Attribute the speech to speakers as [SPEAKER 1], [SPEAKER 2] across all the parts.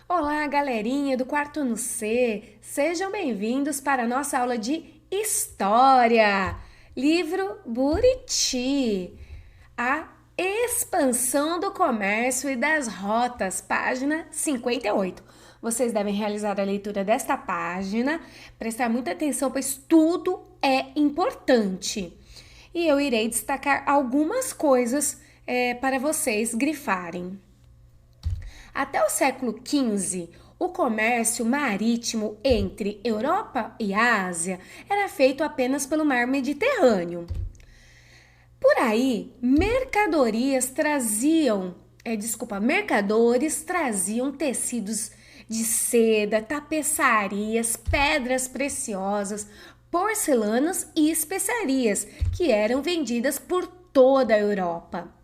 [SPEAKER 1] Olá, galerinha do quarto no C, sejam bem-vindos para a nossa aula de História. Livro Buriti, a expansão do comércio e das rotas, página 58. Vocês devem realizar a leitura desta página, prestar muita atenção, pois tudo é importante. E eu irei destacar algumas coisas para vocês grifarem. Até o século XV, o comércio marítimo entre Europa e Ásia era feito apenas pelo mar Mediterrâneo. Por aí, mercadores traziam tecidos de seda, tapeçarias, pedras preciosas, porcelanas e especiarias que eram vendidas por toda a Europa.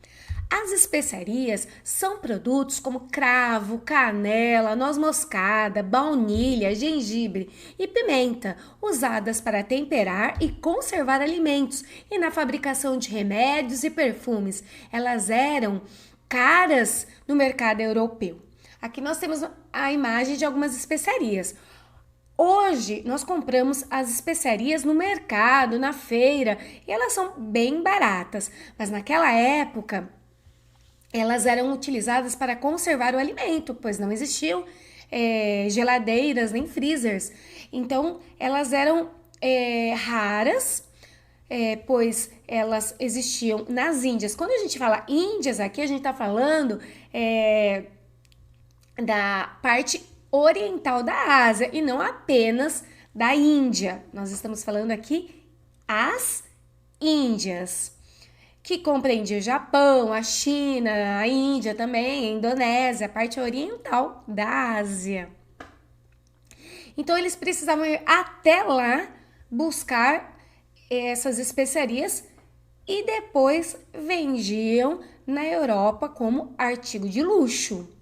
[SPEAKER 1] As especiarias são produtos como cravo, canela, noz moscada, baunilha, gengibre e pimenta, usadas para temperar e conservar alimentos e na fabricação de remédios e perfumes. Elas eram caras no mercado europeu. Aqui nós temos a imagem de algumas especiarias. Hoje nós compramos as especiarias no mercado, na feira, e elas são bem baratas, mas naquela época elas eram utilizadas para conservar o alimento, pois não existiam geladeiras nem freezers. Então, elas eram raras, pois elas existiam nas Índias. Quando a gente fala Índias aqui, a gente está falando da parte oriental da Ásia e não apenas da Índia. Nós estamos falando aqui as Índias, que compreendia o Japão, a China, a Índia também, a Indonésia, a parte oriental da Ásia. Então, eles precisavam ir até lá buscar essas especiarias e depois vendiam na Europa como artigo de luxo.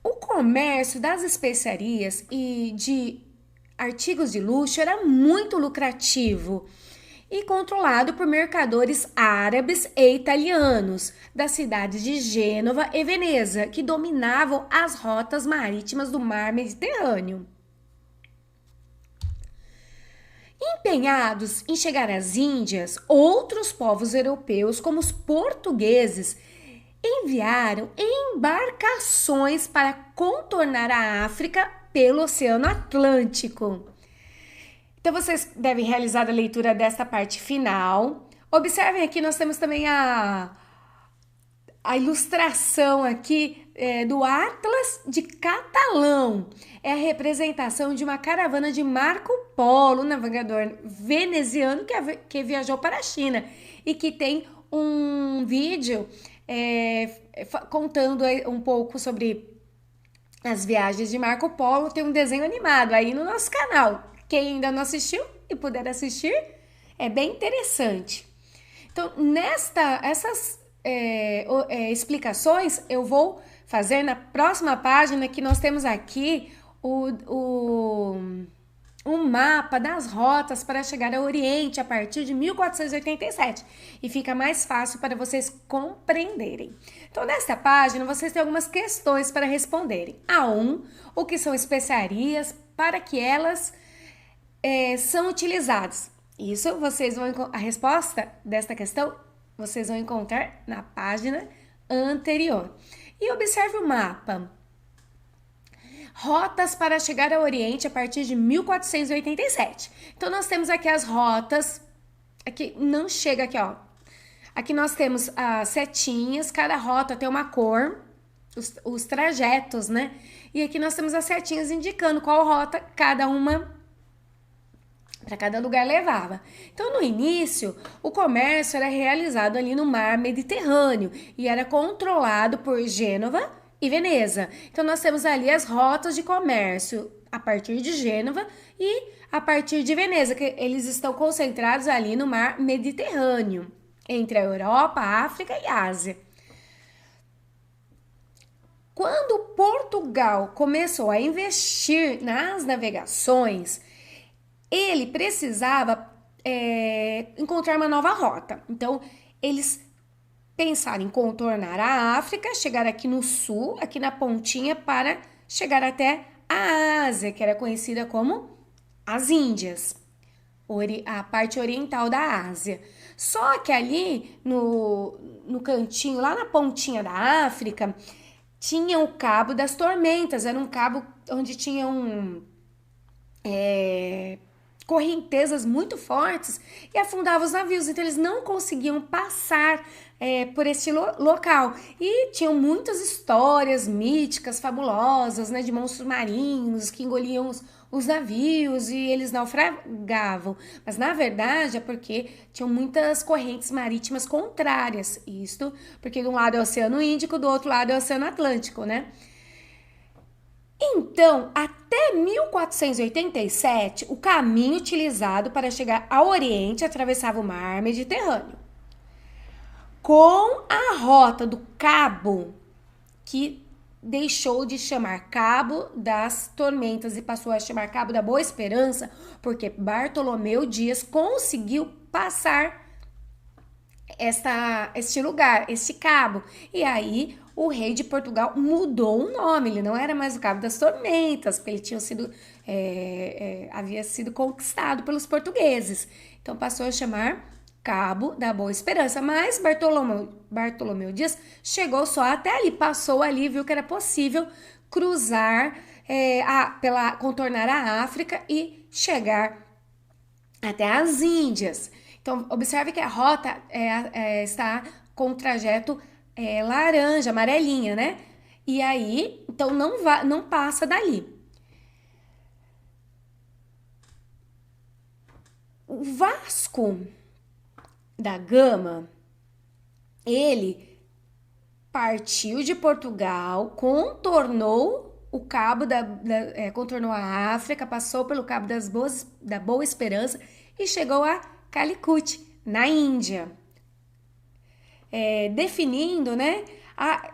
[SPEAKER 1] O comércio das especiarias e de artigos de luxo era muito lucrativo e controlado por mercadores árabes e italianos das cidades de Gênova e Veneza, que dominavam as rotas marítimas do mar Mediterrâneo. Empenhados em chegar às Índias, outros povos europeus, como os portugueses, enviaram embarcações para contornar a África pelo Oceano Atlântico. Então, vocês devem realizar a leitura desta parte final. Observem aqui, nós temos também a ilustração aqui do Atlas de Catalão. É a representação de uma caravana de Marco Polo, navegador veneziano que viajou para a China e que tem um vídeo contando um pouco sobre as viagens de Marco Polo. Tem um desenho animado aí no nosso canal. Quem ainda não assistiu e puder assistir, é bem interessante. Então, essas explicações eu vou fazer na próxima página, que nós temos aqui um mapa das rotas para chegar ao Oriente a partir de 1487 e fica mais fácil para vocês compreenderem. Então, nesta página, vocês têm algumas questões para responderem. O que são especiarias, para que elas são utilizadas? Isso a resposta desta questão vocês vão encontrar na página anterior. E observe o mapa. Rotas para chegar ao Oriente a partir de 1487. Então, nós temos aqui as rotas. Aqui não chega aqui, ó. Aqui nós temos as setinhas. Cada rota tem uma cor. Os trajetos, né? E aqui nós temos as setinhas indicando qual rota cada uma para cada lugar levava. Então, no início, o comércio era realizado ali no mar Mediterrâneo e era controlado por Gênova e Veneza. Então, nós temos ali as rotas de comércio a partir de Gênova e a partir de Veneza, que eles estão concentrados ali no mar Mediterrâneo, entre a Europa, a África e a Ásia. Quando Portugal começou a investir nas navegações, ele precisava encontrar uma nova rota. Então, eles pensaram em contornar a África, chegar aqui no sul, aqui na pontinha, para chegar até a Ásia, que era conhecida como as Índias, a parte oriental da Ásia. Só que ali no cantinho, lá na pontinha da África, tinha o Cabo das Tormentas, era um cabo onde tinham correntezas muito fortes e afundavam os navios, então eles não conseguiam passar por este local. E tinham muitas histórias míticas, fabulosas, né, de monstros marinhos que engoliam os navios e eles naufragavam. Mas na verdade é porque tinham muitas correntes marítimas contrárias. Isto porque de um lado é o Oceano Índico, do outro lado é o Oceano Atlântico, né? Então, até 1487, o caminho utilizado para chegar ao Oriente atravessava o mar Mediterrâneo. Com a rota do Cabo, que deixou de chamar Cabo das Tormentas e passou a chamar Cabo da Boa Esperança, porque Bartolomeu Dias conseguiu passar este lugar, este cabo. E aí o rei de Portugal mudou o nome, ele não era mais o Cabo das Tormentas, porque ele tinha sido, havia sido conquistado pelos portugueses. Então passou a chamar Cabo da Boa Esperança, mas Bartolomeu Dias chegou só até ali, passou ali, viu que era possível cruzar, contornar a África e chegar até as Índias. Então, observe que a rota está com o trajeto laranja, amarelinha, né? E aí, então não passa dali. O Vasco da Gama, ele partiu de Portugal, contornou o cabo contornou a África, passou pelo Cabo da Boa Esperança e chegou a Calicut, na Índia, definindo, né,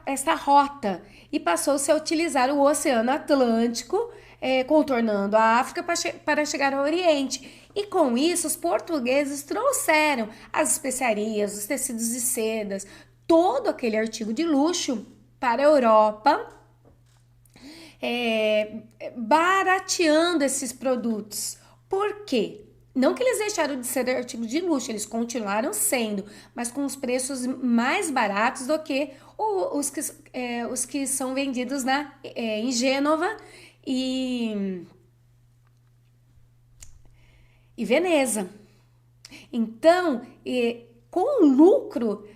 [SPEAKER 1] essa rota, e passou-se a utilizar o Oceano Atlântico, contornando a África para chegar ao Oriente. E com isso, os portugueses trouxeram as especiarias, os tecidos e sedas, todo aquele artigo de luxo para a Europa, barateando esses produtos. Por quê? Não que eles deixaram de ser artigos de luxo, eles continuaram sendo, mas com os preços mais baratos do que os que são vendidos em Gênova e Veneza. Então, com o lucro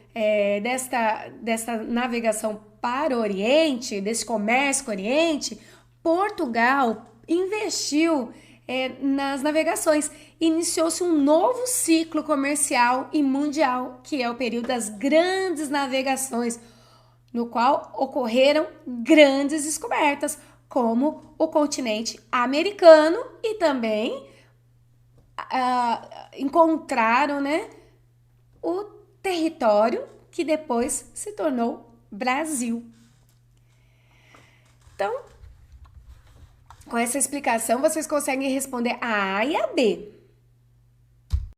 [SPEAKER 1] desta navegação para o Oriente, desse comércio com o Oriente, Portugal investiu nas navegações. Iniciou-se um novo ciclo comercial e mundial, que é o período das grandes navegações, no qual ocorreram grandes descobertas, como o continente americano, e também encontraram, né, o território que depois se tornou Brasil. Então, com essa explicação, vocês conseguem responder a A e a B.